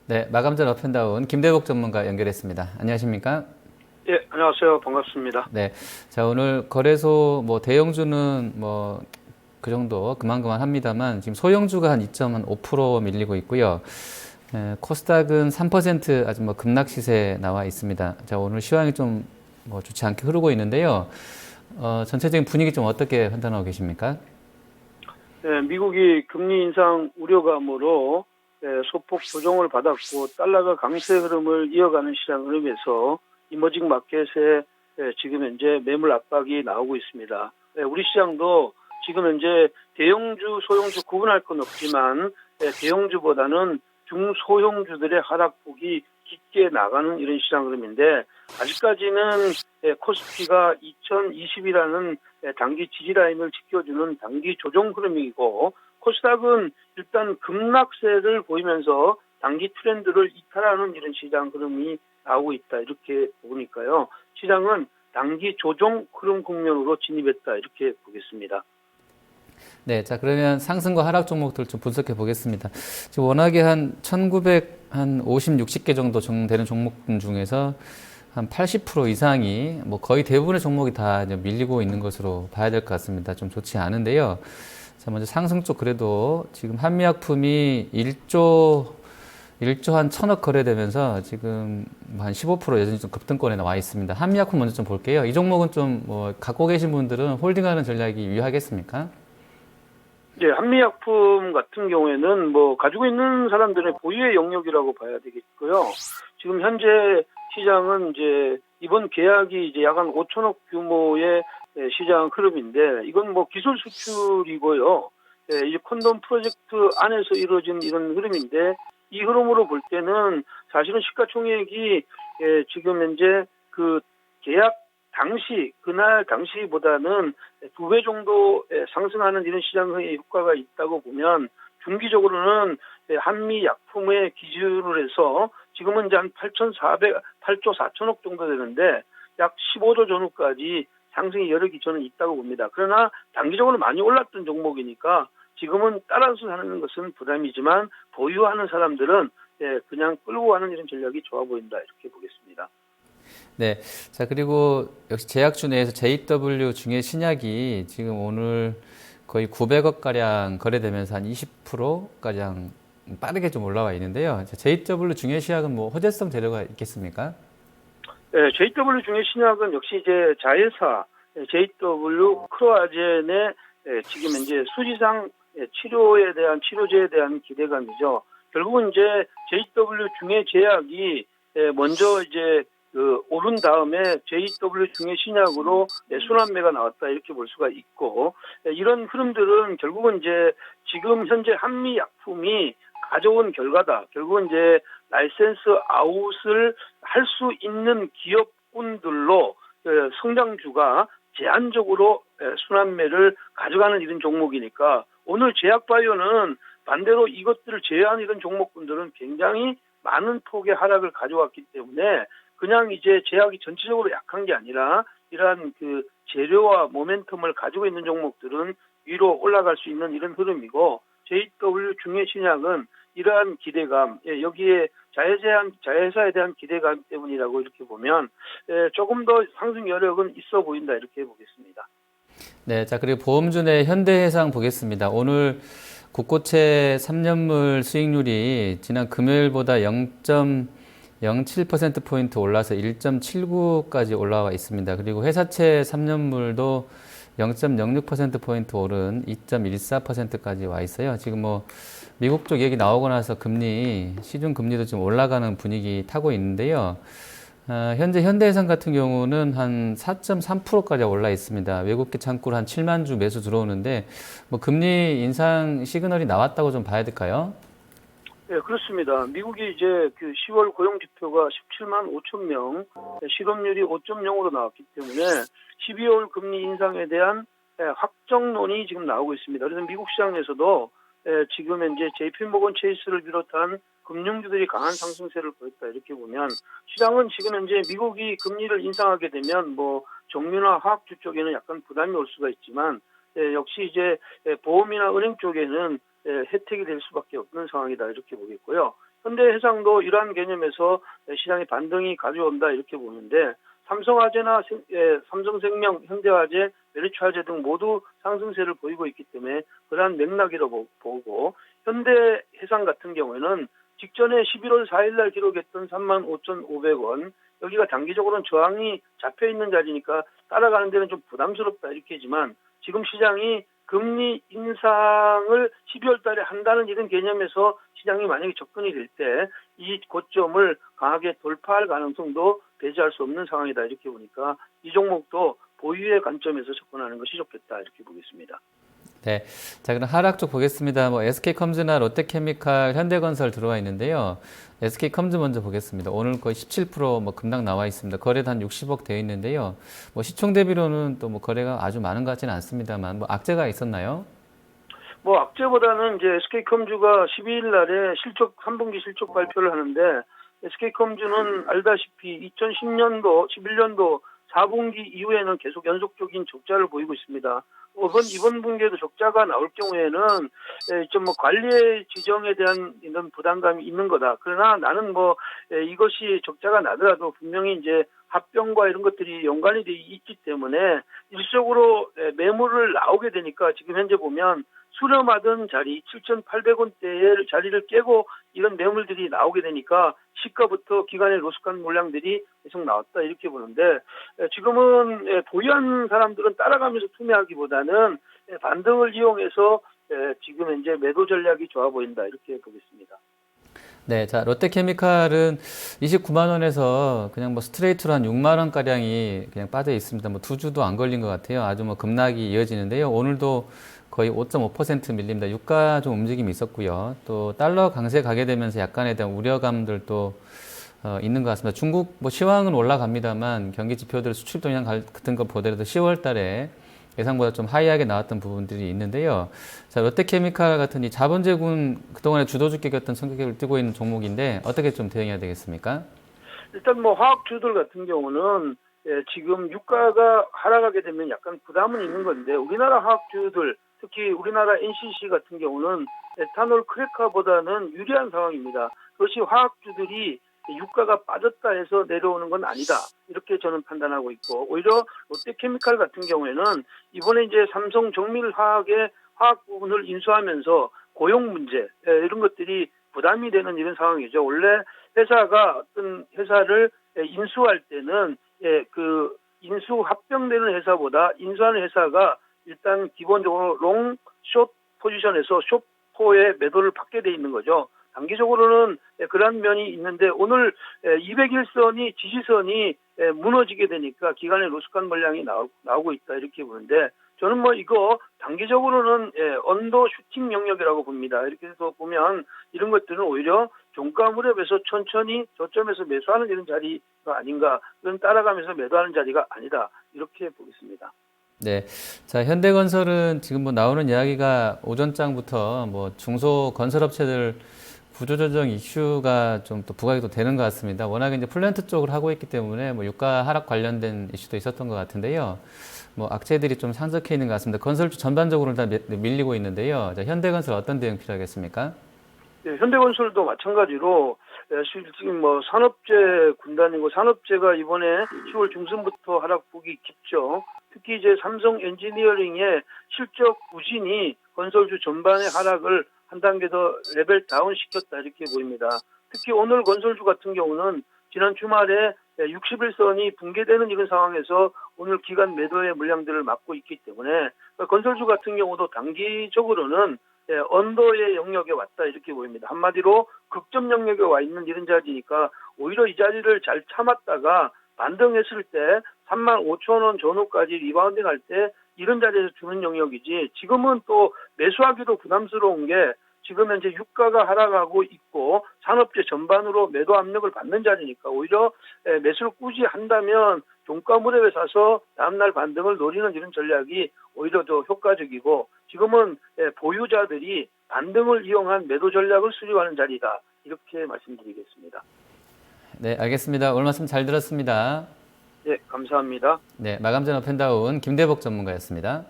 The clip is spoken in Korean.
네, 마감전 업앤다운 김대복 전문가 연결했습니다. 안녕하십니까? 예, 안녕하세요. 반갑습니다. 네, 자 오늘 거래소 뭐 대형주는 뭐 그 정도 그만그만 합니다만 지금 소형주가 한 2.5% 밀리고 있고요. 코스닥은 3% 아주 뭐 급락 시세에 나와 있습니다. 자 오늘 시황이 좀 뭐 좋지 않게 흐르고 있는데요. 전체적인 분위기 좀 어떻게 판단하고 계십니까? 예, 미국이 금리 인상 우려감으로 소폭 조정을 받았고 달러가 강세 흐름을 이어가는 시장 흐름에서 이머징 마켓에 지금 현재 매물 압박이 나오고 있습니다. 우리 시장도 지금 현재 대형주, 소형주 구분할 건 없지만 대형주보다는 중소형주들의 하락폭이 깊게 나가는 이런 시장 흐름인데 아직까지는 코스피가 2020이라는 단기 지지라인을 지켜주는 단기 조정 흐름이고 코스닥은 일단 급락세를 보이면서 단기 트렌드를 이탈하는 이런 시장 흐름이 나오고 있다 이렇게 보니까요. 시장은 단기 조정 흐름 국면으로 진입했다 이렇게 보겠습니다. 네, 자 그러면 상승과 하락 종목들 좀 분석해 보겠습니다. 지금 워낙에 한 1950, 60개 정도 되는 종목들 중에서 한 80% 이상이 뭐 거의 대부분의 종목이 다 이제 밀리고 있는 것으로 봐야 될 것 같습니다. 좀 좋지 않은데요. 자, 먼저 상승 쪽 그래도 지금 한미약품이 1조 한 1000억 거래되면서 지금 한 15% 여전히 좀 급등권에 나와 있습니다. 한미약품 먼저 좀 볼게요. 이 종목은 좀 뭐 갖고 계신 분들은 홀딩하는 전략이 유효하겠습니까? 예, 한미약품 같은 경우에는 뭐 가지고 있는 사람들의 보유의 영역이라고 봐야 되겠고요. 지금 현재 시장은 이제 이번 계약이 이제 약 한 5천억 규모의 시장 흐름인데 이건 뭐 기술 수출이고요. 이제 콘돔 프로젝트 안에서 이루어진 이런 흐름인데 이 흐름으로 볼 때는 사실은 시가총액이 지금 현재 그 계약 당시 그날 당시보다는 2배 정도 상승하는 이런 시장의 효과가 있다고 보면 중기적으로는 한미 약품의 기준으로 해서 지금은 이제 한 8조 4천억 정도 되는데 약 15조 전후까지 상승이 여력이 저는 있다고 봅니다. 그러나 단기적으로 많이 올랐던 종목이니까 지금은 따라서 하는 것은 부담이지만 보유하는 사람들은 그냥 끌고 가는 이런 전략이 좋아 보인다 이렇게 보겠습니다. 네. 자, 그리고 역시 제약주 내에서 JW 중에 신약이 지금 오늘 거의 900억 가량 거래되면서 한 20% 가량 빠르게 좀 올라와 있는데요. 자, JW 중에 신약은 뭐 호재성 재료가 있겠습니까? JW 중에 신약은 역시 이제 자회사 JW 크로아젠의 지금 이제 수지상 치료에 대한 치료제에 대한 기대감이죠. 결국은 이제 JW 중에 제약이 먼저 이제 오른 다음에 JW 중에 신약으로 순환매가 나왔다 이렇게 볼 수가 있고 이런 흐름들은 결국은 이제 지금 현재 한미약품이 가져온 결과다. 결국은 이제 라이센스 아웃을 할 수 있는 기업군들로 성장주가 제한적으로 순환매를 가져가는 이런 종목이니까 오늘 제약바이오는 반대로 이것들을 제외한 이런 종목군들은 굉장히 많은 폭의 하락을 가져왔기 때문에 그냥 이제 제약이 전체적으로 약한 게 아니라 이러한 그 재료와 모멘텀을 가지고 있는 종목들은 위로 올라갈 수 있는 이런 흐름이고 JW 중해신약은 이러한 기대감, 여기에 자회사에 대한 기대감 때문이라고 이렇게 보면 조금 더 상승 여력은 있어 보인다 이렇게 보겠습니다. 네. 자, 그리고 보험주 내 현대해상 보겠습니다. 오늘 국고채 3년물 수익률이 지난 금요일보다 0.07%포인트 올라서 1.79까지 올라와 있습니다. 그리고 회사채 3년물도 0.06%포인트 오른 2.14%까지 와 있어요. 지금 뭐 미국 쪽 얘기 나오고 나서 시중 금리도 좀 올라가는 분위기 타고 있는데요. 현재 현대해상 같은 경우는 한 4.3%까지 올라 있습니다. 외국계 창구로 한 7만 주 매수 들어오는데 뭐 금리 인상 시그널이 나왔다고 좀 봐야 될까요? 네, 그렇습니다. 미국이 이제 그 10월 고용 지표가 17만 5천 명, 실업률이 5.0으로 나왔기 때문에 12월 금리 인상에 대한 확정론이 지금 나오고 있습니다. 그래서 미국 시장에서도 지금 현재 JP모건 체이스를 비롯한 금융주들이 강한 상승세를 보였다 이렇게 보면 시장은 지금 현재 미국이 금리를 인상하게 되면 뭐 정유나 화학주 쪽에는 약간 부담이 올 수가 있지만 역시 이제 보험이나 은행 쪽에는 혜택이 될 수밖에 없는 상황이다 이렇게 보겠고요. 현대해상도 이러한 개념에서 시장의 반등이 가져온다 이렇게 보는데 삼성화재나 삼성생명, 현대화재, 메리츠화재 등 모두 상승세를 보이고 있기 때문에 그러한 맥락이라고 보고 현대해상 같은 경우에는 직전에 11월 4일 날 기록했던 35,500원 여기가 단기적으로는 저항이 잡혀있는 자리니까 따라가는 데는 좀 부담스럽다 이렇게지만 지금 시장이 금리 인상을 12월 달에 한다는 이런 개념에서 시장이 만약에 접근이 될 때 이 고점을 강하게 돌파할 가능성도 배제할 수 없는 상황이다 이렇게 보니까 이 종목도 보유의 관점에서 접근하는 것이 좋겠다 이렇게 보겠습니다. 네. 자, 그럼 하락 쪽 보겠습니다. SK컴즈나 롯데케미칼, 현대건설 들어와 있는데요. SK컴즈 먼저 보겠습니다. 오늘 거의 17% 급락 나와 있습니다. 거래도 한 60억 되어 있는데요. 시총 대비로는 또 거래가 아주 많은 것 같지는 않습니다만, 악재가 있었나요? 악재보다는 이제 SK컴즈가 12일 날에 3분기 실적 발표를 하는데, SK컴즈는 알다시피 2010년도, 11년도 4분기 이후에는 계속 연속적인 적자를 보이고 있습니다. 이번 분기에도 적자가 나올 경우에는 좀 관리의 지정에 대한 이런 부담감이 있는 거다. 그러나 나는 이것이 적자가 나더라도 분명히 이제 합병과 이런 것들이 연관이 돼 있기 때문에 일시적으로 매물을 나오게 되니까 지금 현재 보면 수렴하던 자리 7,800원대의 자리를 깨고 이런 매물들이 나오게 되니까 시가부터 기관의 로스칸 물량들이 계속 나왔다 이렇게 보는데 지금은 보유한 사람들은 따라가면서 투매하기보다는 반등을 이용해서 지금 현재 매도 전략이 좋아 보인다 이렇게 보겠습니다. 네, 자, 롯데케미칼은 29만 원에서 그냥 스트레이트로 한 6만 원 가량이 그냥 빠져 있습니다. 2주도 안 걸린 것 같아요. 아주 급락이 이어지는데요. 오늘도 거의 5.5% 밀립니다. 유가 좀 움직임이 있었고요. 또 달러 강세 가게 되면서 약간에 대한 우려감들도 있는 것 같습니다. 중국 시황은 올라갑니다만 경기 지표들 수출 동향 같은 거 보더라도 10월 달에 예상보다 좀 하이하게 나왔던 부분들이 있는데요. 자, 롯데케미칼 같은 이 자본제군 그동안에 주도주격이었던 성격을 띠고 있는 종목인데 어떻게 좀 대응해야 되겠습니까? 일단 화학주들 같은 경우는 지금 유가가 하락하게 되면 약간 부담은 있는 건데 우리나라 화학주들 특히 우리나라 NCC 같은 경우는 에탄올 크래커보다는 유리한 상황입니다. 그것이 화학주들이 유가가 빠졌다 해서 내려오는 건 아니다. 이렇게 저는 판단하고 있고 오히려 롯데케미칼 같은 경우에는 이번에 이제 삼성 정밀화학의 화학 부분을 인수하면서 고용 문제 이런 것들이 부담이 되는 이런 상황이죠. 원래 회사가 어떤 회사를 인수할 때는 그 인수 합병되는 회사보다 인수하는 회사가 일단 기본적으로 롱, 숏 포지션에서 숏포의 매도를 받게 돼 있는 거죠. 단기적으로는 그런 면이 있는데 오늘 200일선이 지지선이 무너지게 되니까 기관의 로스칸 물량이 나오고 있다 이렇게 보는데 저는 이거 단기적으로는 언더 슈팅 영역이라고 봅니다. 이렇게 해서 보면 이런 것들은 오히려 종가 무렵에서 천천히 저점에서 매수하는 이런 자리가 아닌가. 그건 따라가면서 매도하는 자리가 아니다. 이렇게 보겠습니다. 네. 자, 현대건설은 지금 나오는 이야기가 오전장부터 중소건설업체들 구조조정 이슈가 좀 또 부각이 또 되는 것 같습니다. 워낙에 이제 플랜트 쪽을 하고 있기 때문에 유가 하락 관련된 이슈도 있었던 것 같은데요. 악재들이 좀 산적해 있는 것 같습니다. 건설주 전반적으로 다 밀리고 있는데요. 자, 현대건설 어떤 대응 필요하겠습니까? 네, 현대건설도 마찬가지로 지금 산업재 군단이고 산업재가 이번에 10월 중순부터 하락폭이 깊죠. 특히 이제 삼성 엔지니어링의 실적 부진이 건설주 전반의 하락을 한 단계 더 레벨 다운 시켰다 이렇게 보입니다. 특히 오늘 건설주 같은 경우는 지난 주말에 60일선이 붕괴되는 이런 상황에서 오늘 기간 매도의 물량들을 막고 있기 때문에 건설주 같은 경우도 단기적으로는 언더의 영역에 왔다 이렇게 보입니다. 한마디로 극점 영역에 와 있는 이런 자리니까 오히려 이 자리를 잘 참았다가 반등했을 때 35,000원 전후까지 리바운딩 할 때 이런 자리에서 주는 영역이지 지금은 또 매수하기도 부담스러운 게 지금 현재 유가가 하락하고 있고 산업재 전반으로 매도 압력을 받는 자리니까 오히려 매수를 꾸준히 한다면 종가 무렵에 사서 다음날 반등을 노리는 이런 전략이 오히려 더 효과적이고 지금은 보유자들이 반등을 이용한 매도 전략을 수립하는 자리다 이렇게 말씀드리겠습니다. 네, 알겠습니다. 오늘 말씀 잘 들었습니다. 네, 감사합니다. 네, 마감전 업앤다운 김대복 전문가였습니다.